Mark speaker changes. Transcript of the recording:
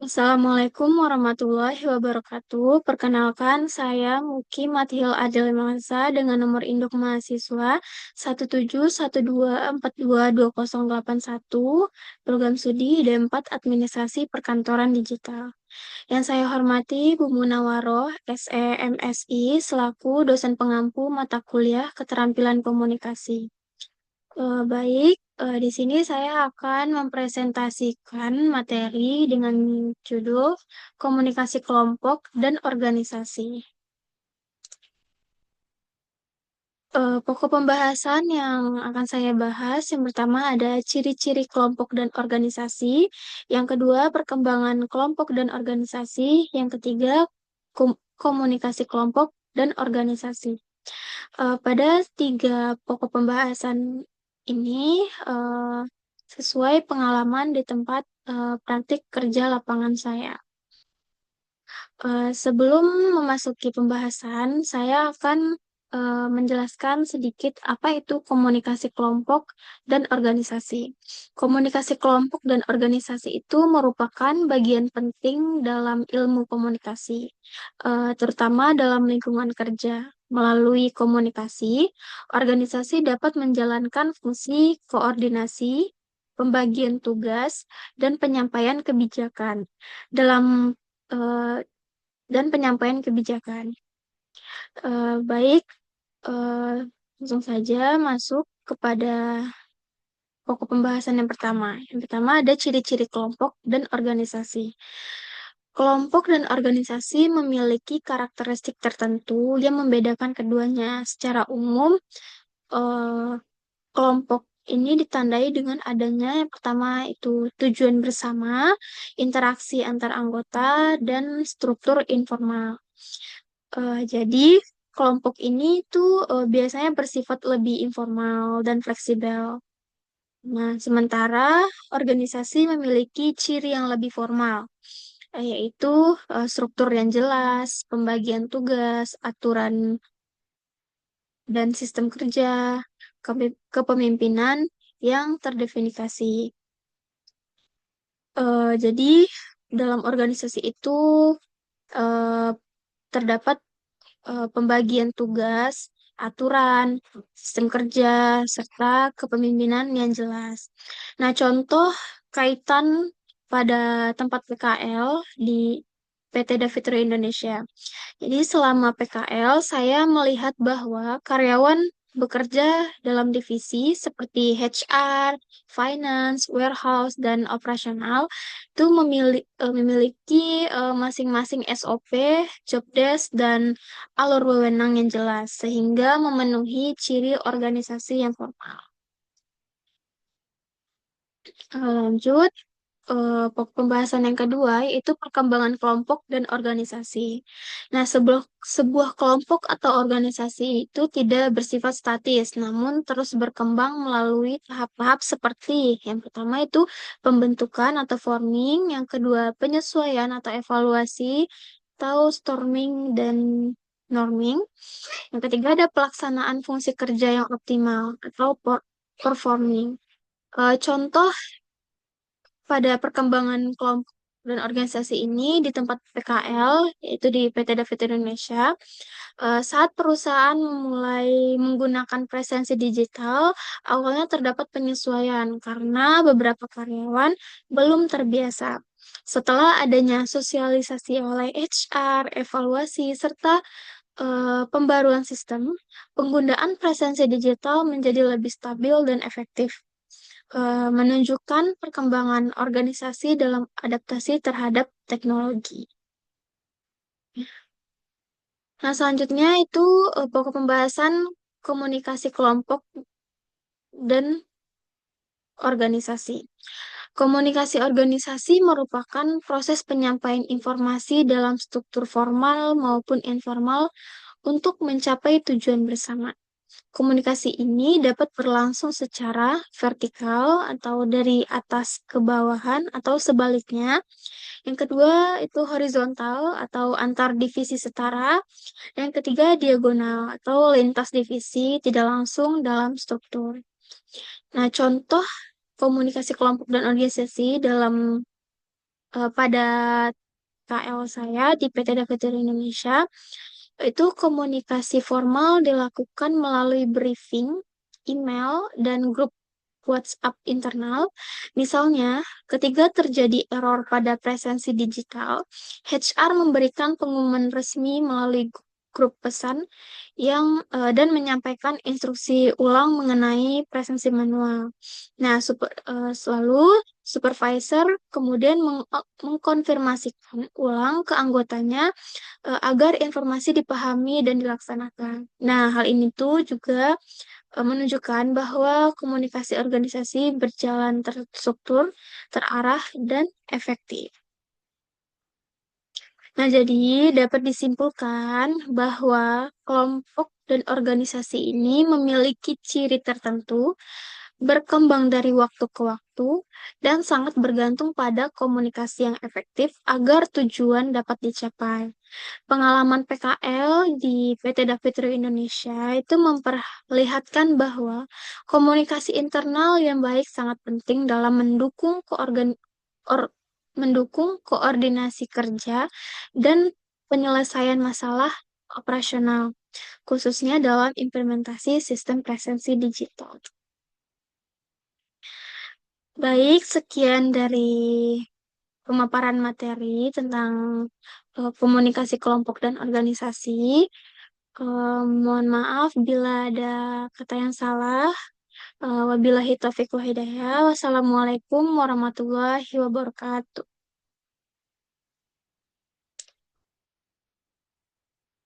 Speaker 1: Assalamualaikum warahmatullahi wabarakatuh. Perkenalkan, saya Muki Mathil Adel Mansa dengan nomor induk mahasiswa 17124222081, program studi D4 Administrasi Perkantoran Digital. Yang saya hormati Bu Munawaroh, SE MSI, selaku dosen pengampu mata kuliah Keterampilan Komunikasi. Baik, di sini saya akan mempresentasikan materi dengan judul Komunikasi Kelompok dan Organisasi. Pokok pembahasan yang akan saya bahas, yang pertama ada ciri-ciri kelompok dan organisasi, yang kedua perkembangan kelompok dan organisasi, yang ketiga komunikasi kelompok dan organisasi. Pada tiga pokok pembahasan ini sesuai pengalaman di tempat praktik kerja lapangan saya. Sebelum memasuki pembahasan, saya akan menjelaskan sedikit apa itu komunikasi kelompok dan organisasi. Komunikasi kelompok dan organisasi itu merupakan bagian penting dalam ilmu komunikasi, terutama dalam lingkungan kerja. Melalui komunikasi, organisasi dapat menjalankan fungsi koordinasi, pembagian tugas, dan penyampaian kebijakan dalam eh, dan penyampaian kebijakan. Baik, langsung saja masuk kepada pokok pembahasan yang pertama. Yang pertama ada ciri-ciri kelompok dan organisasi. Kelompok dan organisasi memiliki karakteristik tertentu yang membedakan keduanya. Secara umum, eh, kelompok ini ditandai dengan adanya yang pertama itu tujuan bersama, interaksi antar anggota, dan struktur informal. Jadi kelompok ini tuh biasanya bersifat lebih informal dan fleksibel. Nah, sementara organisasi memiliki ciri yang lebih formal, yaitu struktur yang jelas, pembagian tugas, aturan dan sistem kerja, kepemimpinan yang terdefinisi. Jadi dalam organisasi itu eh, terdapat pembagian tugas, aturan, sistem kerja, serta kepemimpinan yang jelas. Nah, contoh kaitan pada tempat PKL di PT Davitro Indonesia. Jadi selama PKL, saya melihat bahwa karyawan bekerja dalam divisi seperti HR, finance, warehouse, dan operasional itu memiliki masing-masing SOP, job desk, dan alur wewenang yang jelas sehingga memenuhi ciri organisasi yang formal. Lanjut, pembahasan yang kedua yaitu perkembangan kelompok dan organisasi. Nah, sebuah kelompok atau organisasi itu tidak bersifat statis, namun terus berkembang melalui tahap-tahap seperti yang pertama itu pembentukan atau forming, yang kedua penyesuaian atau evaluasi, atau storming dan norming. Yang ketiga ada pelaksanaan fungsi kerja yang optimal atau performing. Contoh pada perkembangan kelompok dan organisasi ini di tempat PKL, yaitu di PT David Indonesia, saat perusahaan mulai menggunakan presensi digital, awalnya terdapat penyesuaian karena beberapa karyawan belum terbiasa. Setelah adanya sosialisasi oleh HR, evaluasi, serta pembaruan sistem, penggunaan presensi digital menjadi lebih stabil dan efektif, menunjukkan perkembangan organisasi dalam adaptasi terhadap teknologi. Nah, selanjutnya itu pokok pembahasan komunikasi kelompok dan organisasi. Komunikasi organisasi merupakan proses penyampaian informasi dalam struktur formal maupun informal untuk mencapai tujuan bersama. Komunikasi ini dapat berlangsung secara vertikal atau dari atas ke bawahan atau sebaliknya. Yang kedua itu horizontal atau antar divisi setara. Yang ketiga diagonal atau lintas divisi tidak langsung dalam struktur. Nah, contoh komunikasi kelompok dan organisasi dalam pada KL saya di PT Dapur Indonesia, itu komunikasi formal dilakukan melalui briefing, email, dan grup WhatsApp internal. Misalnya, ketika terjadi error pada presensi digital, HR memberikan pengumuman resmi melalui grup pesan dan menyampaikan instruksi ulang mengenai presensi manual. Nah, selalu supervisor kemudian mengkonfirmasikan ulang ke anggotanya agar informasi dipahami dan dilaksanakan. Nah, hal ini tuh juga menunjukkan bahwa komunikasi organisasi berjalan terstruktur, terarah, dan efektif. Nah, jadi dapat disimpulkan bahwa kelompok dan organisasi ini memiliki ciri tertentu, berkembang dari waktu ke waktu, dan sangat bergantung pada komunikasi yang efektif agar tujuan dapat dicapai. Pengalaman PKL di PT Dapitri Indonesia itu memperlihatkan bahwa komunikasi internal yang baik sangat penting dalam or- mendukung koordinasi kerja dan penyelesaian masalah operasional, khususnya dalam implementasi sistem presensi digital. Baik, sekian dari pemaparan materi tentang komunikasi kelompok dan organisasi. Mohon maaf bila ada kata yang salah. Wabillahi taufiq wa hidayah. Wassalamualaikum warahmatullahi wabarakatuh.